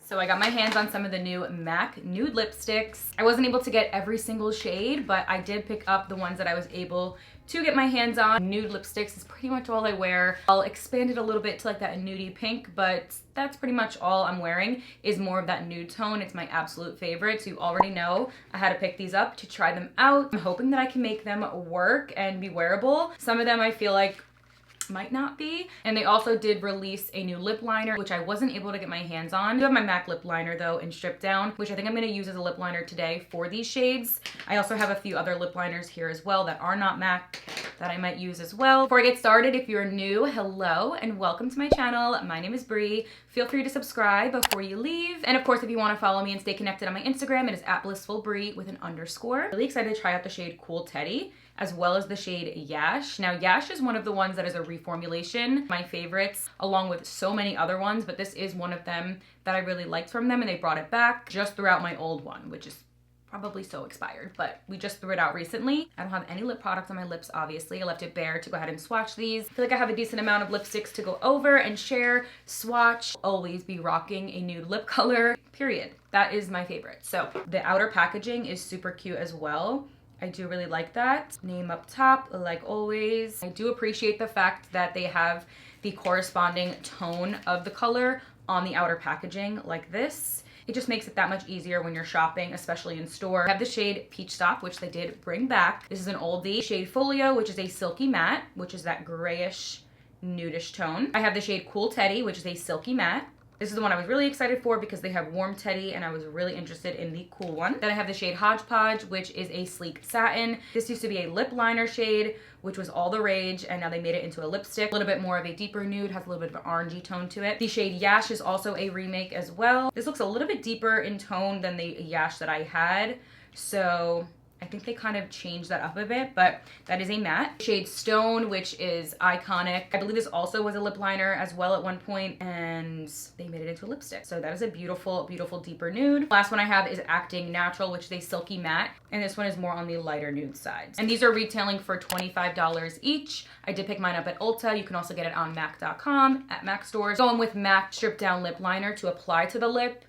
So I got my hands on some of the new MAC Nude lipsticks. I wasn't able to get every single shade, but I did pick up the ones that I was able to get my hands on. Nude lipsticks is pretty much all I wear. I'll expand it a little bit to like that nudie pink, but that's pretty much all I'm wearing is more of that nude tone. It's my absolute favorite, so you already know I had to pick these up to try them out. I'm hoping that I can make them work and be wearable. Some of them I feel like might not be. And they also did release a new lip liner, which I wasn't able to get my hands on. I do have my MAC lip liner though in Strip Down, which I think I'm gonna use as a lip liner today for these shades. I also have a few other lip liners here as well that are not MAC that I might use as well. Before I get started, if you're new, hello and welcome to my channel. My name is Bree. Feel free to subscribe before you leave. And of course, if you wanna follow me and stay connected on my Instagram, it is @blissfulbree with an _. Really excited to try out the shade Cool Teddy, as well as the shade Yash. Now, Yash is one of the ones that is a reformulation, my favorites, along with so many other ones, but this is one of them that I really liked from them, and they brought it back. Just threw out my old one, which is probably so expired, but we just threw it out recently. I don't have any lip products on my lips, obviously. I left it bare to go ahead and swatch these. I feel like I have a decent amount of lipsticks to go over and share, swatch, always be rocking a nude lip color, period. That is my favorite. So the outer packaging is super cute as well. I do really like that. Name up top, like always. I do appreciate the fact that they have the corresponding tone of the color on the outer packaging like this. It just makes it that much easier when you're shopping, especially in store. I have the shade Peach Stop, which they did bring back. This is an oldie. Shade Folio, which is a silky matte, which is that grayish, nudish tone. I have the shade Cool Teddy, which is a silky matte. This is the one I was really excited for because they have Warm Teddy and I was really interested in the cool one. Then I have the shade Hodgepodge, which is a sleek satin. This used to be a lip liner shade, which was all the rage, and now they made it into a lipstick. A little bit more of a deeper nude, has a little bit of an orangey tone to it. The shade Yash is also a remake as well. This looks a little bit deeper in tone than the Yash that I had, so I think they kind of changed that up a bit, but that is a matte. Shade Stone, which is iconic. I believe this also was a lip liner as well at one point, and they made it into a lipstick. So that is a beautiful, beautiful deeper nude. Last one I have is Acting Natural, which is a silky matte, and this one is more on the lighter nude side. And these are retailing for $25 each. I did pick mine up at Ulta. You can also get it on MAC.com, at MAC stores. Going with MAC Strip Down Lip Liner to apply to the lip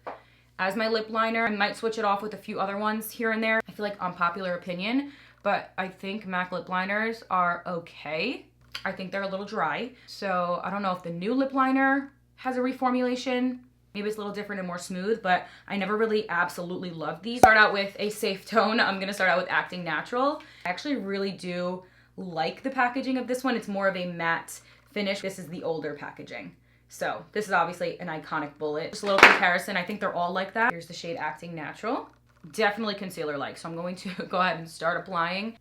as my lip liner. I might switch it off with a few other ones here and there. I feel like unpopular opinion, but I think MAC lip liners are okay. I think they're a little dry. So I don't know if the new lip liner has a reformulation. Maybe it's a little different and more smooth, but I never really absolutely loved these. Start out with a safe tone. I'm gonna start out with Acting Natural. I actually really do like the packaging of this one. It's more of a matte finish. This is the older packaging. So this is obviously an iconic bullet. Just a little comparison. I think they're all like that. Here's the shade Acting Natural. Definitely concealer-like. So I'm going to go ahead and start applying.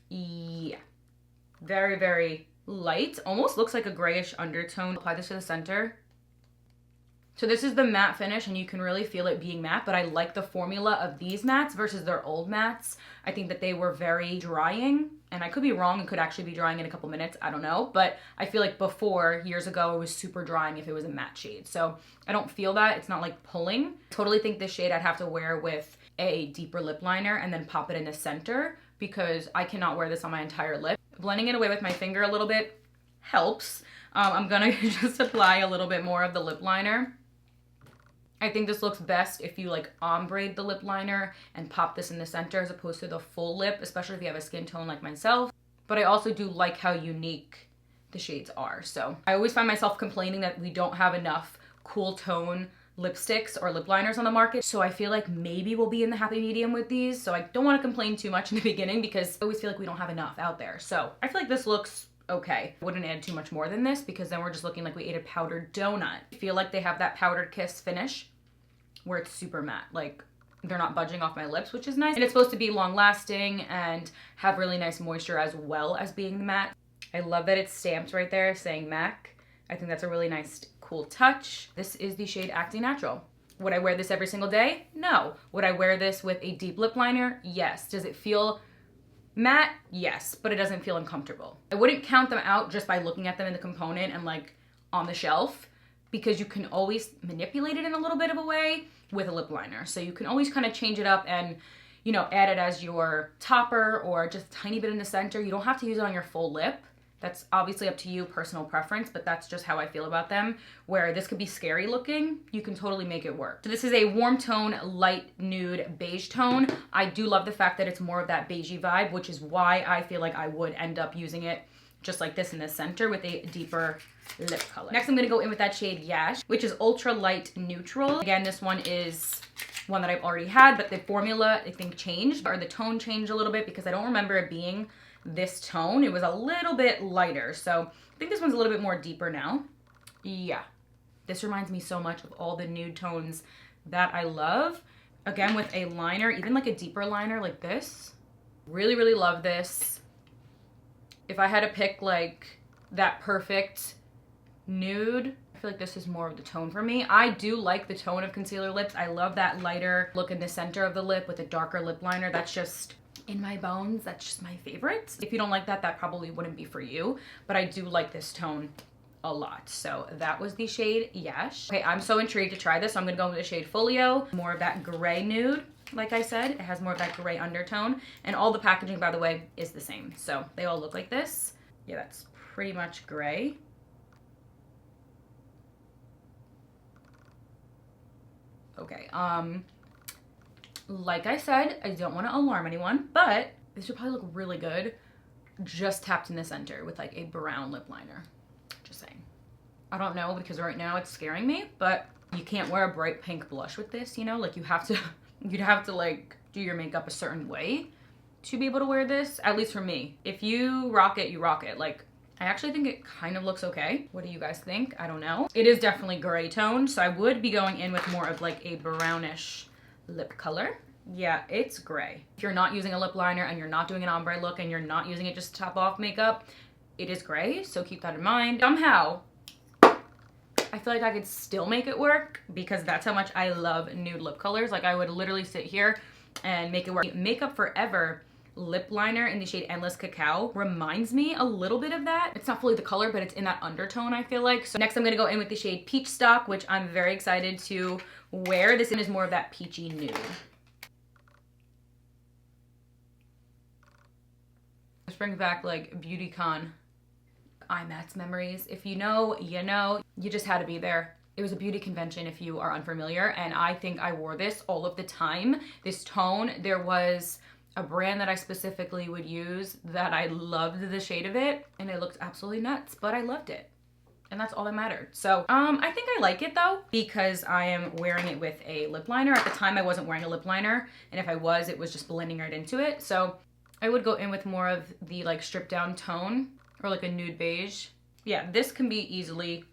Yeah. Very, very light. Almost looks like a grayish undertone. Apply this to the center. So this is the matte finish, and you can really feel it being matte, but I like the formula of these mattes versus their old mattes. I think that they were very drying, and I could be wrong, it could actually be drying in a couple minutes, I don't know, but I feel like before, years ago, it was super drying if it was a matte shade. So I don't feel that, it's not like pulling. Totally think this shade I'd have to wear with a deeper lip liner and then pop it in the center because I cannot wear this on my entire lip. Blending it away with my finger a little bit helps. I'm gonna just apply a little bit more of the lip liner. I think this looks best if you like ombre the lip liner and pop this in the center as opposed to the full lip, especially if you have a skin tone like myself. But I also do like how unique the shades are. So I always find myself complaining that we don't have enough cool tone lipsticks or lip liners on the market. So I feel like maybe we'll be in the happy medium with these. So I don't want to complain too much in the beginning because I always feel like we don't have enough out there. So I feel like this looks okay. Wouldn't add too much more than this because then we're just looking like we ate a powdered donut. I feel like they have that powdered kiss finish where it's super matte. Like they're not budging off my lips, which is nice. And it's supposed to be long lasting and have really nice moisture as well as being matte. I love that it's stamped right there saying MAC. I think that's a really nice, cool touch. This is the shade Acting Natural. Would I wear this every single day? No. Would I wear this with a deep lip liner? Yes. Does it feel matte? Yes, but it doesn't feel uncomfortable. I wouldn't count them out just by looking at them in the component and like on the shelf because you can always manipulate it in a little bit of a way with a lip liner. So you can always kind of change it up and, you know, add it as your topper or just a tiny bit in the center. You don't have to use it on your full lip. That's obviously up to you, personal preference, but that's just how I feel about them. Where this could be scary looking, you can totally make it work. So this is a warm tone, light nude beige tone. I do love the fact that it's more of that beigey vibe, which is why I feel like I would end up using it just like this in the center with a deeper lip color. Next, I'm gonna go in with that shade Yash, which is ultra light neutral. Again, this one is one that I've already had, but the formula I think changed, or the tone changed a little bit, because I don't remember it being this tone. It was a little bit lighter, so I think this one's a little bit more deeper now. Yeah, this reminds me so much of all the nude tones that I love. Again, with a liner, even like a deeper liner like this. Really, really love this. If I had to pick like that perfect nude, I feel like this is more of the tone for me. I do like the tone of concealer lips. I love that lighter look in the center of the lip with a darker lip liner. That's just in my bones. That's just my favorite. If you don't like that, that probably wouldn't be for you, but I do like this tone a lot. So that was the shade Yash. Okay, I'm so intrigued to try this. So I'm gonna go with the shade Folio, more of that gray nude. Like I said, it has more of that gray undertone, and all the packaging, by the way, is the same. So they all look like this. Yeah, that's pretty much gray. Okay, like I said, I don't want to alarm anyone, but this would probably look really good just tapped in the center with like a brown lip liner. Just saying. I don't know, because right now it's scaring me, but you can't wear a bright pink blush with this, you know? Like, you'd have to like do your makeup a certain way to be able to wear this, at least for me. If you rock it, you rock it. Like, I actually think it kind of looks okay. What do you guys think? I don't know. It is definitely gray tone, so I would be going in with more of like a brownish lip color. Yeah, it's gray. If you're not using a lip liner and you're not doing an ombre look and you're not using it just to top off makeup, it is gray, so keep that in mind. Somehow, I feel like I could still make it work, because that's how much I love nude lip colors. Like, I would literally sit here and make it work. Makeup Forever lip liner in the shade Endless Cacao reminds me a little bit of that. It's not fully the color, but it's in that undertone, I feel like. So next I'm gonna go in with the shade Peach Stock, which I'm very excited to wear. This one is more of that peachy nude. This brings back like BeautyCon IMAX memories. If you know, you know. You just had to be there. It was a beauty convention if you are unfamiliar, and I think I wore this all of the time. This tone, there was a brand that I specifically would use that I loved the shade of it, and it looked absolutely nuts, but I loved it. And that's all that mattered. So I think I like it though, because I am wearing it with a lip liner. At the time I wasn't wearing a lip liner, and if I was, it was just blending right into it. So I would go in with more of the like stripped down tone, or like a nude beige. Yeah, this can be easily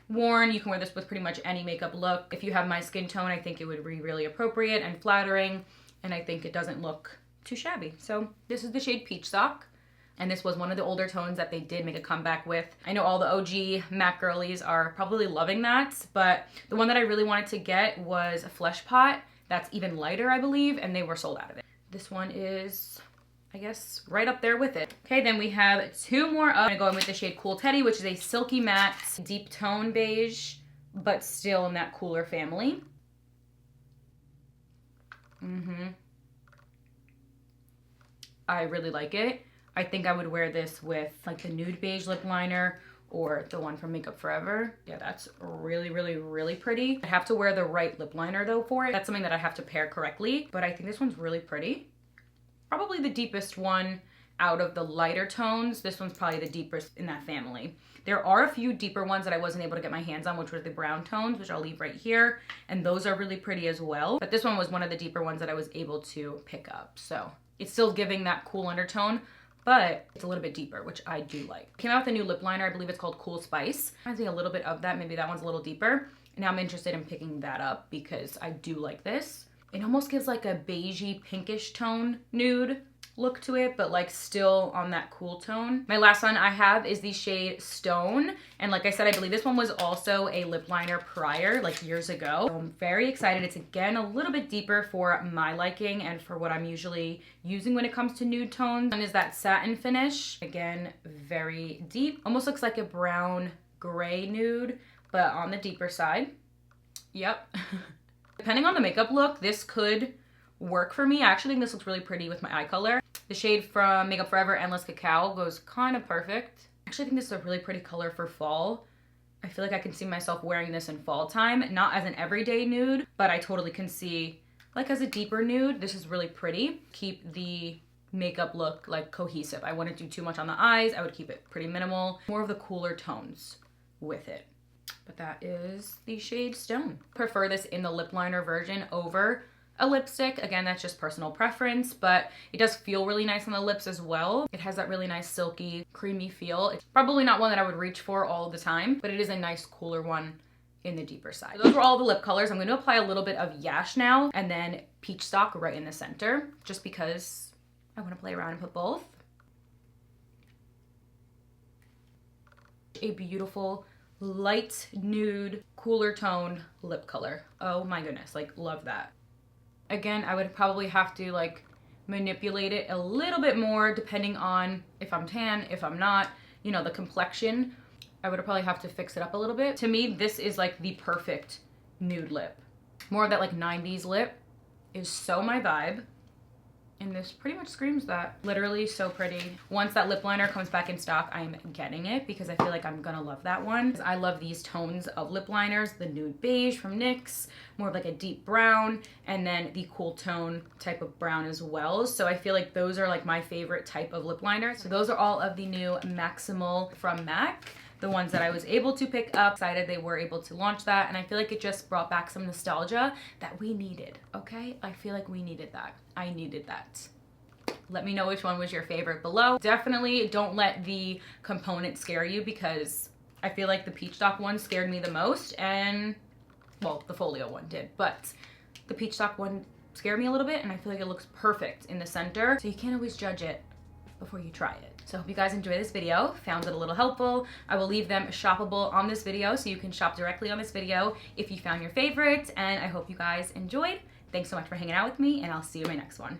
worn. You can wear this with pretty much any makeup look. If you have my skin tone, I think it would be really appropriate and flattering, and I think it doesn't look too shabby. So this is the shade Peach Stock, and this was one of the older tones that they did make a comeback with. I know all the OG MAC girlies are probably loving that, but the one that I really wanted to get was a Flesh Pot. That's even lighter, I believe, and they were sold out of it. This one is, I guess, right up there with it. Okay, then we have two more up. I'm gonna go in with the shade Cool Teddy, which is a silky matte, deep tone beige, but still in that cooler family. I really like it. I think I would wear this with like the nude beige lip liner or the one from Makeup Forever. Yeah, that's really, really, really pretty. I have to wear the right lip liner though for it. That's something that I have to pair correctly, but I think this one's really pretty. Probably the deepest one out of the lighter tones. This one's probably the deepest in that family. There are a few deeper ones that I wasn't able to get my hands on, which were the brown tones, which I'll leave right here. And those are really pretty as well. But this one was one of the deeper ones that I was able to pick up. So it's still giving that cool undertone, but it's a little bit deeper, which I do like. Came out with a new lip liner. I believe it's called Cool Spice. I think a little bit of that. Maybe that one's a little deeper. And now I'm interested in picking that up because I do like this. It almost gives like a beigey pinkish tone nude look to it, but like still on that cool tone. My last one I have is the shade Stone, and like I said, I believe this one was also a lip liner prior, like years ago. So I'm very excited. It's again a little bit deeper for my liking and for what I'm usually using when it comes to nude tones. And is that satin finish, again very deep, almost looks like a brown gray nude, but on the deeper side. Yep. Depending on the makeup look, this could work for me. I actually think this looks really pretty with my eye color. The shade from Makeup Forever, Endless Cacao, goes kind of perfect. Actually, I think this is a really pretty color for fall. I feel like I can see myself wearing this in fall time, not as an everyday nude, but I totally can see like as a deeper nude. This is really pretty. Keep the makeup look like cohesive. I wouldn't do too much on the eyes. I would keep it pretty minimal. More of the cooler tones with it. But that is the shade Stone. Prefer this in the lip liner version over a lipstick. Again, that's just personal preference, but it does feel really nice on the lips as well. It has that really nice silky, creamy feel. It's probably not one that I would reach for all the time, but it is a nice cooler one in the deeper side. So those were all the lip colors. I'm going to apply a little bit of Yash now and then Peach Stock right in the center, just because I want to play around and put both. A beautiful light nude, cooler tone lip color. Oh my goodness, like love that. Again, I would probably have to like manipulate it a little bit more depending on if I'm tan, if I'm not, you know, the complexion. I would probably have to fix it up a little bit. To me, this is like the perfect nude lip. More of that like 90s lip is so my vibe. And this pretty much screams that. Literally so pretty. Once that lip liner comes back in stock, I'm getting it because I feel like I'm gonna love that one. I love these tones of lip liners. The nude beige from NYX, more of like a deep brown, and then the cool tone type of brown as well. So I feel like those are like my favorite type of lip liner. So those are all of the new Maximal from MAC. The ones that I was able to pick up. Excited they were able to launch that, and I feel like it just brought back some nostalgia that we needed, okay? I feel like we needed that. I needed that. Let me know which one was your favorite below. Definitely don't let the component scare you because I feel like the Peach Stock one scared me the most, and well, the folio one did, but the Peach Stock one scared me a little bit, and I feel like it looks perfect in the center, so you can't always judge it before you try it. So I hope you guys enjoyed this video, found it a little helpful. I will leave them shoppable on this video so you can shop directly on this video if you found your favorite, and I hope you guys enjoyed. Thanks so much for hanging out with me, and I'll see you in my next one.